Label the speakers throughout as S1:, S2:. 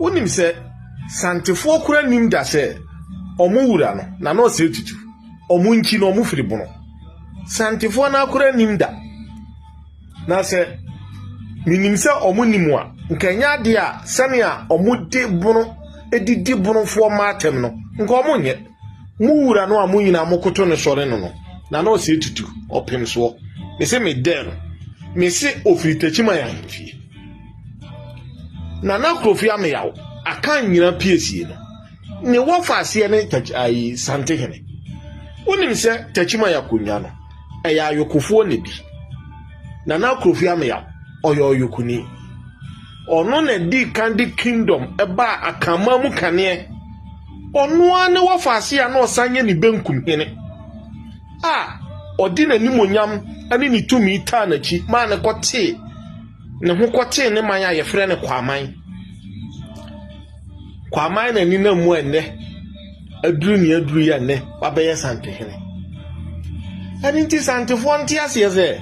S1: wonim se santefo kura nim da se omo wura no na no se tutu omo nchi no omo firi bono santefo na kura nim da na se minim se omo nimwa nkanya de a sane a omo de bono edidi bono fo matem no nka omo nye mu wura no amu nyina mokoto ne sore no na no se tutu opem so me se me den me se ofiri tachima ya mfie na Krofo ame yawo akan nyina piesie no ne wofa ase ne ai sante hene wonim se tachima ya kunya no eya ayokofo ne bi na Krofo ame yawo oyo yokuni ono na di kandi kingdom eba akama mu kane ono ane wofa ase a na osanye ni benkum hene odi na nimonyam ani ni tumi ta na chi ma na kote ne ho kote ne man ya frɛ ne kwaman na ni na mu enne aduru ya ne babeye sante hene ani ti sante fo nti ase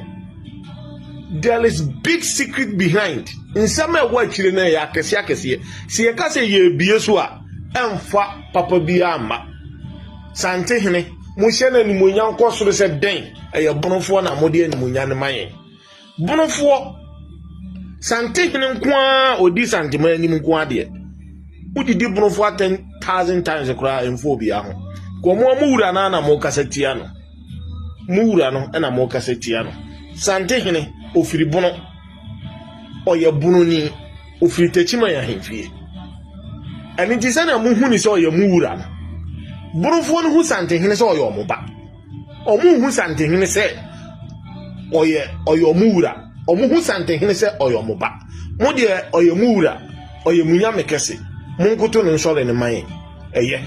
S1: there is big secret behind nsama wa chire na ya akese si ye ka se ye bie so a emfa papa bi ama sante hene mo hye na ni mo nyan kosoro se den eye bonofo na mo de ni mo nyan man bonofo sante hene nkoa odi sante man ni nkoa de udidi bonofo 10,000 times ekura emfo bi aho ko mo wura na mo kasetia no mo wura no na mo kasetia no sante hene ofiri bono oye bono ni ofiri tachima ya hemfie ani ti sana mo hu ni so oye mo wura no bonofo no hu sante hene so oye omoba omo hu sante hene se oye omo wura omo hu sante hene se oye omoba mo de oye mo wura oye munya mekese munkuto no nsore ne man eye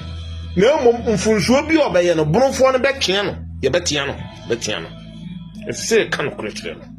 S1: na mo mfunsuo bi obeye no bonofo no bekia no ye betia no se kan ko retre no